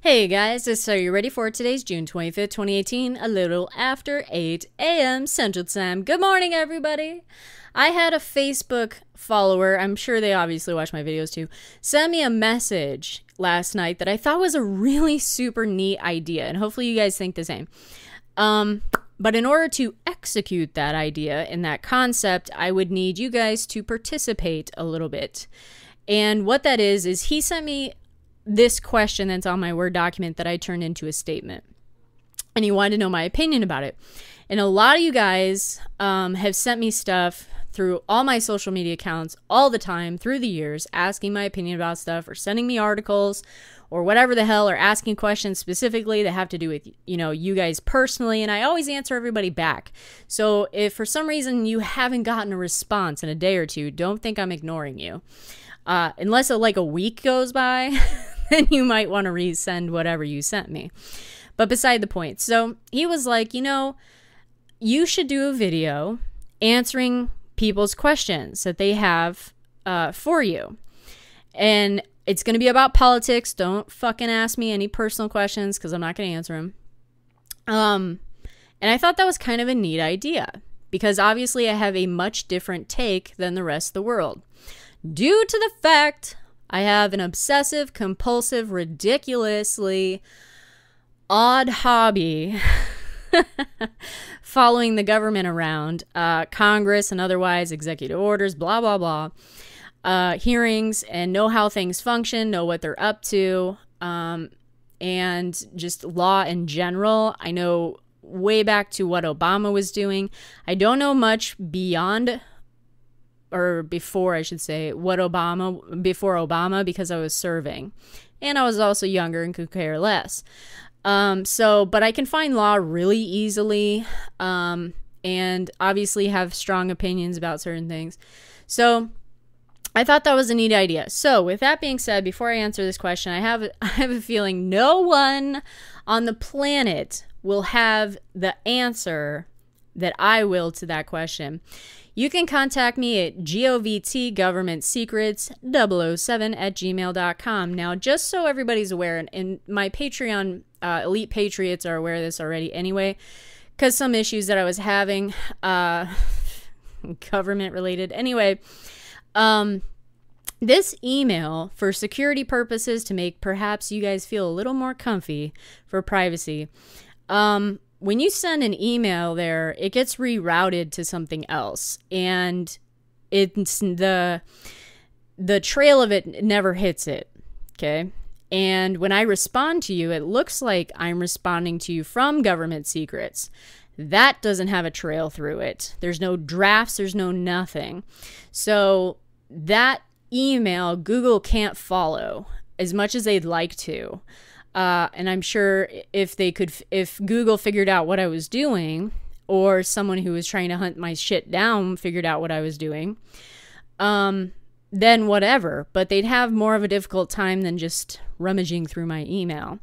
Hey guys, so you ready for today's June 25th, 2018, a little after 8 a.m. Central Time. Good morning, everybody. I had a Facebook follower, I'm sure they obviously watch my videos too, send me a message last night that I thought was a really super neat idea, and hopefully you guys think the same. But in order to execute that idea and that concept, I would need you guys to participate a little bit. And what that is he sent me this question that's on my Word document that I turned into a statement. And he wanted to know my opinion about it. And a lot of you guys have sent me stuff through all my social media accounts all the time through the years, asking my opinion about stuff or sending me articles or whatever the hell, or asking questions specifically that have to do with, you guys personally. And I always answer everybody back. So if for some reason you haven't gotten a response in a day or two, don't think I'm ignoring you. Unless like a week goes by, then you might want to resend whatever you sent me. But beside the point. So he was like, you should do a video answering people's questions that they have for you. And it's going to be about politics. Don't fucking ask me any personal questions because I'm not going to answer them. And I thought that was kind of a neat idea because obviously I have a much different take than the rest of the world. Due to the fact I have an obsessive, compulsive, ridiculously odd hobby following the government around, Congress and otherwise, executive orders, blah, blah, blah, hearings, and know how things function, know what they're up to, and just law in general. I know way back to what Obama was doing. I don't know much beyond, or before, I should say, before Obama, because I was serving. And I was also younger and could care less. But I can find law really easily, and obviously have strong opinions about certain things. So I thought that was a neat idea. So with that being said, before I answer this question, I have a feeling no one on the planet will have the answer that I will to that question. You can contact me at govtgovernmentsecrets007@gmail.com. Now, just so everybody's aware, and my Patreon Elite Patriots are aware of this already anyway, because some issues that I was having, government related. Anyway, this email, for security purposes, to make perhaps you guys feel a little more comfy for privacy, when you send an email there, it gets rerouted to something else, and it's the trail of it never hits it, okay? And when I respond to you, it looks like I'm responding to you from Government Secrets. That doesn't have a trail through it. There's no drafts, there's no nothing. So that email, Google can't follow as much as they'd like to. And I'm sure if Google figured out what I was doing, or someone who was trying to hunt my shit down figured out what I was doing, then whatever. But they'd have more of a difficult time than just rummaging through my email.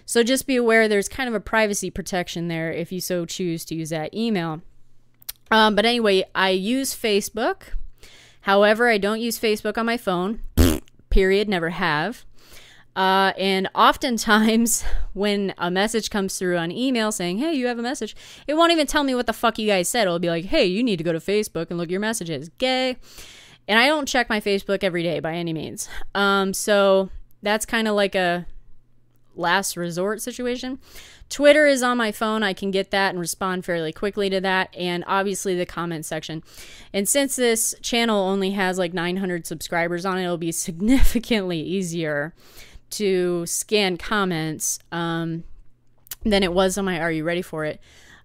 So just be aware there's kind of a privacy protection there if you so choose to use that email. But anyway, I use Facebook. However, I don't use Facebook on my phone. Period. Never have. And oftentimes when a message comes through on email saying, hey, you have a message, it won't even tell me what the fuck you guys said. It'll be like, hey, you need to go to Facebook and look at your messages. Gay. And I don't check my Facebook every day by any means. So that's kind of like a last resort situation. Twitter is on my phone. I can get that and respond fairly quickly to that. And obviously the comment section. And since this channel only has like 900 subscribers on it, it'll be significantly easier to scan comments than it was on my Are You Ready For It?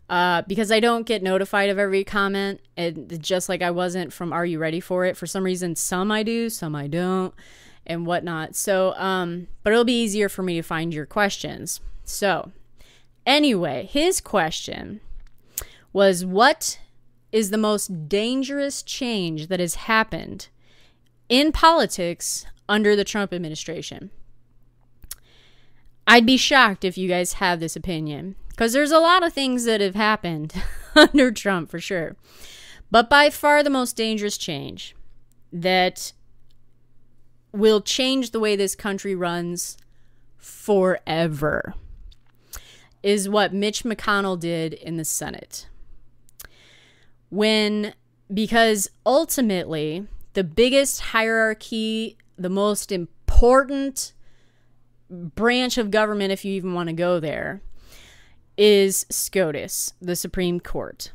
Because I don't get notified of every comment, and just like I wasn't from Are You Ready For It? For some reason, some I do, some I don't, and whatnot. So, but it'll be easier for me to find your questions. So, anyway, his question was, what is the most dangerous change that has happened in politics under the Trump administration? I'd be shocked if you guys have this opinion, because there's a lot of things that have happened under Trump for sure. But by far the most dangerous change that will change the way this country runs forever, is what Mitch McConnell did in the Senate. Because ultimately, the biggest hierarchy, the most important branch of government, if you even want to go there, is SCOTUS, the Supreme Court.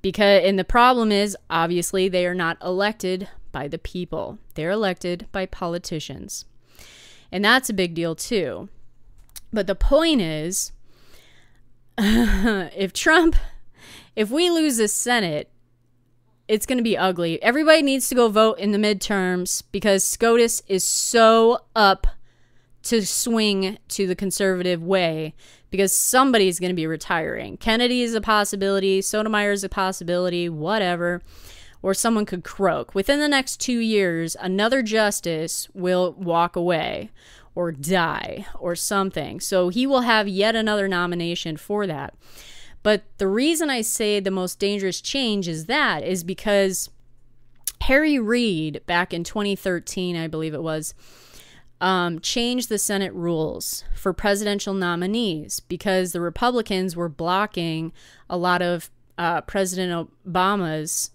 And the problem is, obviously, they are not elected by the people. They're elected by politicians. And that's a big deal, too. But the point is, if we lose the Senate, it's going to be ugly. Everybody needs to go vote in the midterms because SCOTUS is so up to swing to the conservative way because somebody's going to be retiring. Kennedy is a possibility. Sotomayor is a possibility. Whatever. Or someone could croak. Within the next 2 years, another justice will walk away or die or something. So he will have yet another nomination for that. But the reason I say the most dangerous change is because Harry Reid, back in 2013, I believe it was, changed the Senate rules for presidential nominees because the Republicans were blocking a lot of President Obama's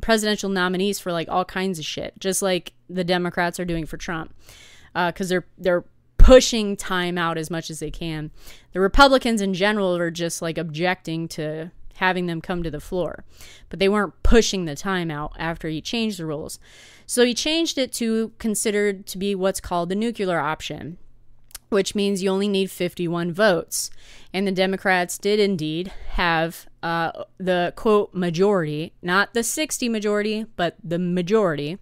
presidential nominees for like all kinds of shit, just like the Democrats are doing for Trump, because they're pushing time out as much as they can. The Republicans in general are just like objecting to having them come to the floor, but they weren't pushing the time out after he changed the rules. So he changed it to considered to be what's called the nuclear option, which means you only need 51 votes. And the Democrats did indeed have the, quote, majority, not the 60 majority, but the majority,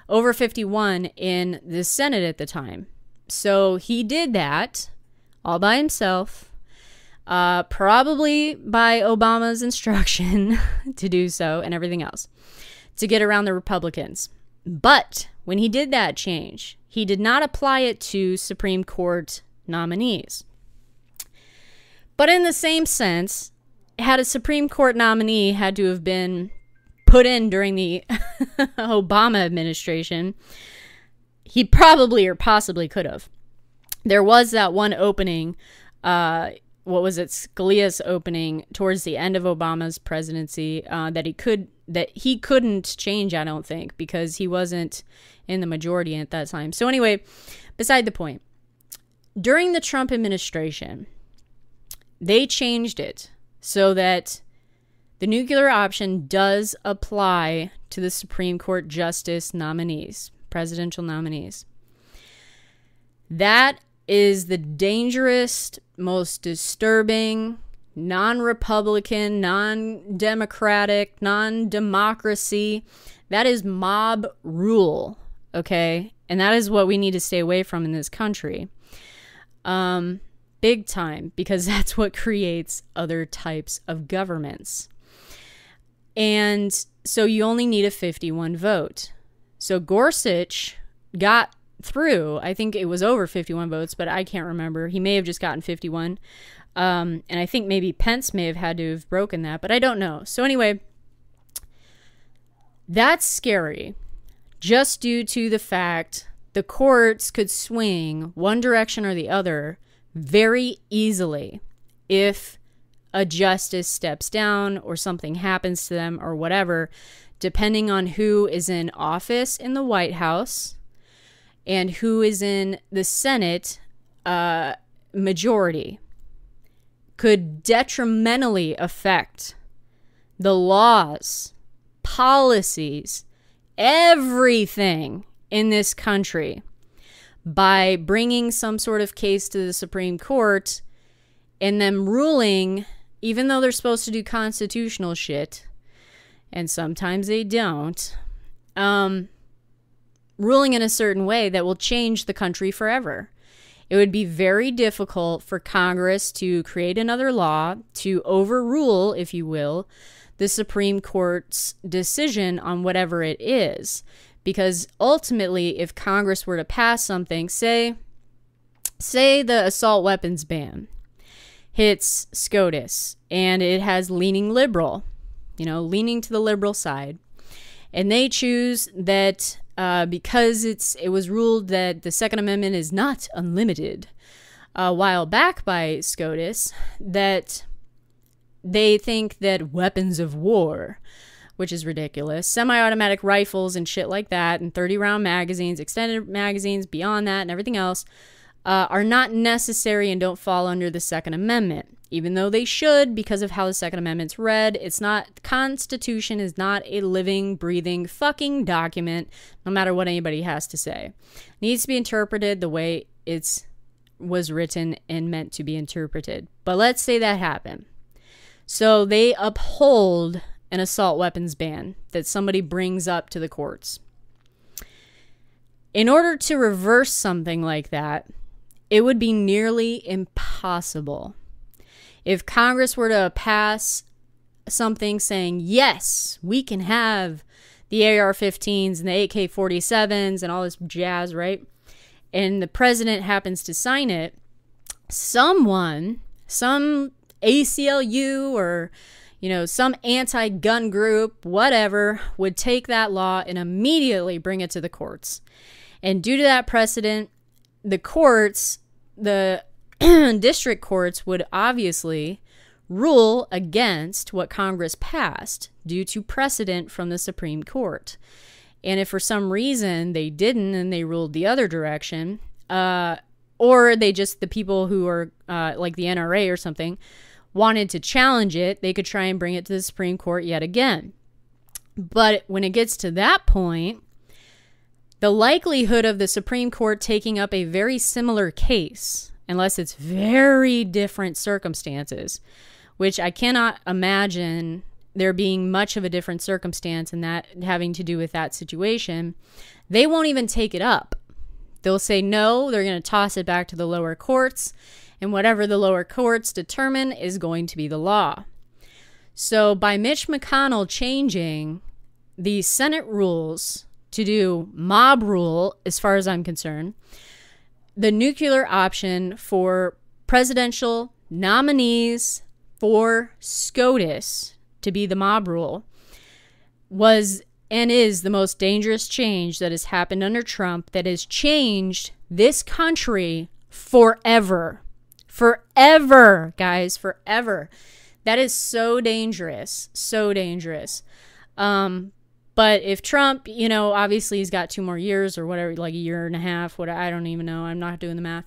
over 51 in the Senate at the time. So he did that all by himself, probably by Obama's instruction to do so and everything else, to get around the Republicans. But when he did that change, he did not apply it to Supreme Court nominees. But in the same sense, had a Supreme Court nominee had to have been put in during the Obama administration, he probably or possibly could have. There was that one opening, what was it, Scalia's opening towards the end of Obama's presidency, that he couldn't change, I don't think, because he wasn't in the majority at that time. So anyway, beside the point, during the Trump administration, they changed it so that the nuclear option does apply to the Supreme Court justice nominees, presidential nominees. That is the dangerous, most disturbing, non-Republican, non-democratic, non-democracy. That is mob rule, okay? And that is what we need to stay away from in this country. Big time, because that's what creates other types of governments. And so you only need a 51 vote. So Gorsuch got through, I think it was over 51 votes, but I can't remember. He may have just gotten 51. And I think maybe Pence may have had to have broken that, but I don't know. So anyway, that's scary just due to the fact the courts could swing one direction or the other very easily if a justice steps down or something happens to them or whatever, depending on who is in office in the White House and who is in the Senate majority, could detrimentally affect the laws, policies, everything in this country by bringing some sort of case to the Supreme Court and them ruling, even though they're supposed to do constitutional shit, and sometimes they don't, ruling in a certain way that will change the country forever. It would be very difficult for Congress to create another law to overrule, if you will, the Supreme Court's decision on whatever it is. Because ultimately, if Congress were to pass something, say the assault weapons ban hits SCOTUS and it has leaning liberal, leaning to the liberal side, and they choose that because it was ruled that the Second Amendment is not unlimited, a while back by SCOTUS that they think that weapons of war, which is ridiculous, semi-automatic rifles and shit like that, and 30-round magazines, extended magazines beyond that, and everything else, are not necessary and don't fall under the Second Amendment, even though they should because of how the Second Amendment's read. It's not, the Constitution is not a living, breathing fucking document, no matter what anybody has to say. It needs to be interpreted the way it was written and meant to be interpreted. But let's say that happened. So they uphold an assault weapons ban that somebody brings up to the courts. In order to reverse something like that, it would be nearly impossible. If Congress were to pass something saying, yes, we can have the AR-15s and the AK-47s and all this jazz, right? And the president happens to sign it, some ACLU or, some anti-gun group, whatever, would take that law and immediately bring it to the courts. And due to that precedent, the courts, the district courts would obviously rule against what Congress passed due to precedent from the Supreme Court. And if for some reason they didn't and they ruled the other direction, or the people who are like the NRA or something wanted to challenge it, they could try and bring it to the Supreme Court yet again. But when it gets to that point, the likelihood of the Supreme Court taking up a very similar case, unless it's very different circumstances, which I cannot imagine there being much of a different circumstance and that having to do with that situation, they won't even take it up. They'll say no, they're going to toss it back to the lower courts, and whatever the lower courts determine is going to be the law. So by Mitch McConnell changing the Senate rules to do mob rule, as far as I'm concerned, the nuclear option for presidential nominees for SCOTUS to be the mob rule was and is the most dangerous change that has happened under Trump, that has changed this country forever. Forever, guys, forever. That is so dangerous, so dangerous. But if Trump, obviously he's got 2 more years or whatever, like a year and a half, I don't even know. I'm not doing the math.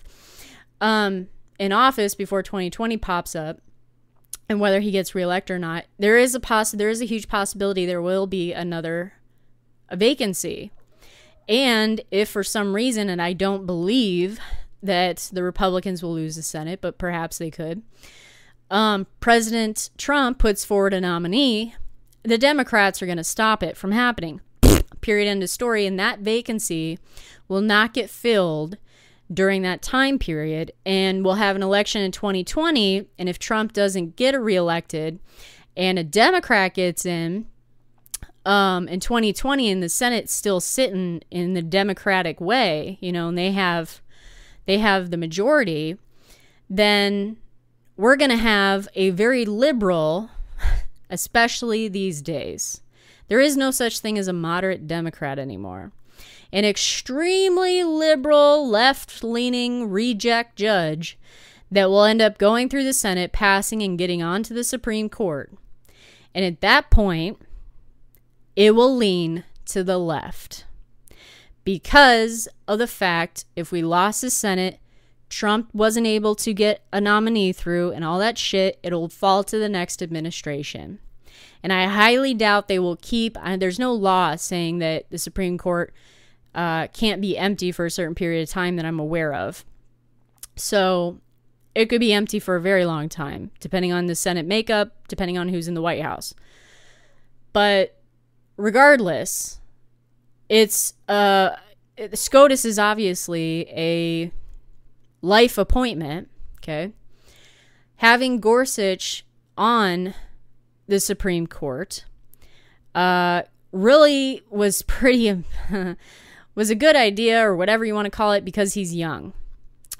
In office before 2020 pops up, and whether he gets reelected or not, there is a huge possibility there will be a vacancy. And if for some reason, and I don't believe that the Republicans will lose the Senate, but perhaps they could, President Trump puts forward a nominee, the Democrats are going to stop it from happening. Period, end of story. And that vacancy will not get filled during that time period. And we'll have an election in 2020. And if Trump doesn't get reelected and a Democrat gets in 2020 and the Senate's still sitting in the Democratic way, and they have the majority, then we're going to have a very liberal, especially these days. There is no such thing as a moderate Democrat anymore. An extremely liberal, left-leaning reject judge that will end up going through the Senate, passing and getting onto the Supreme Court. And at that point, it will lean to the left. Because of the fact, if we lost the Senate, Trump wasn't able to get a nominee through and all that shit, it'll fall to the next administration. And I highly doubt they will keep, there's no law saying that the Supreme Court can't be empty for a certain period of time that I'm aware of. So it could be empty for a very long time, depending on the Senate makeup, depending on who's in the White House. But regardless, it's SCOTUS is obviously a life appointment, okay? Having Gorsuch on the Supreme Court really was was a good idea, or whatever you want to call it, because he's young.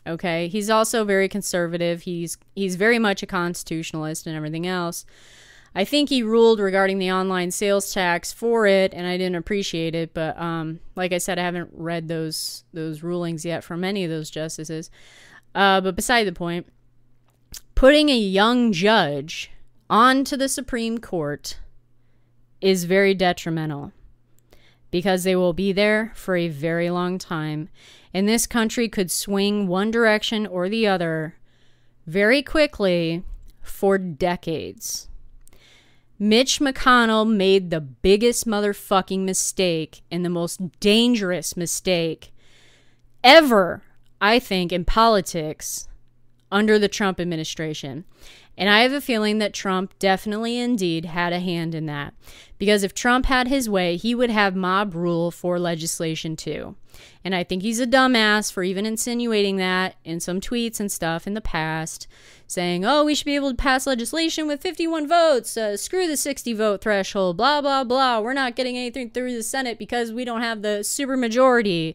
Okay, he's also very conservative. He's very much a constitutionalist and everything else. I think he ruled regarding the online sales tax for it, and I didn't appreciate it. But like I said, I haven't read those rulings yet from any of those justices. But beside the point, putting a young judge onto the Supreme Court is very detrimental because they will be there for a very long time. And this country could swing one direction or the other very quickly for decades. Mitch McConnell made the biggest motherfucking mistake and the most dangerous mistake ever, I think, in politics under the Trump administration. And I have a feeling that Trump definitely indeed had a hand in that. Because if Trump had his way, he would have mob rule for legislation too. And I think he's a dumbass for even insinuating that in some tweets and stuff in the past, saying, oh, we should be able to pass legislation with 51 votes, screw the 60 vote threshold, blah, blah, blah. We're not getting anything through the Senate because we don't have the supermajority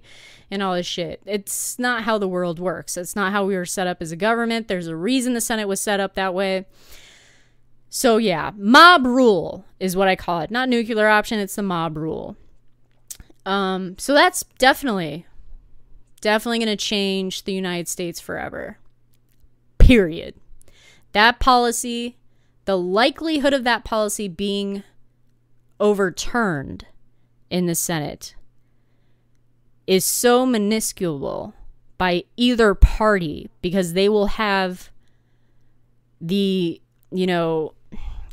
and all this shit. It's not how the world works. It's not how we were set up as a government. There's a reason the Senate was set up that way. So yeah, mob rule is what I call it. Not nuclear option, it's the mob rule. So that's definitely going to change the United States forever. Period. That policy, the likelihood of that policy being overturned in the Senate is so minuscule by either party because they will have the,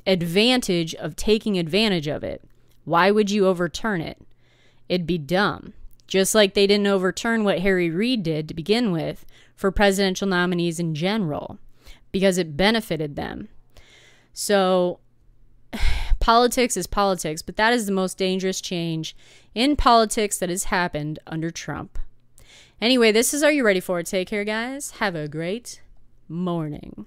advantage of taking advantage of it. Why would you overturn it? It'd be dumb. Just like they didn't overturn what Harry Reid did to begin with for presidential nominees in general because it benefited them. So politics is politics, but that is the most dangerous change in politics that has happened under Trump. Anyway, this is Are You Ready For It? Take care, guys. Have a great morning.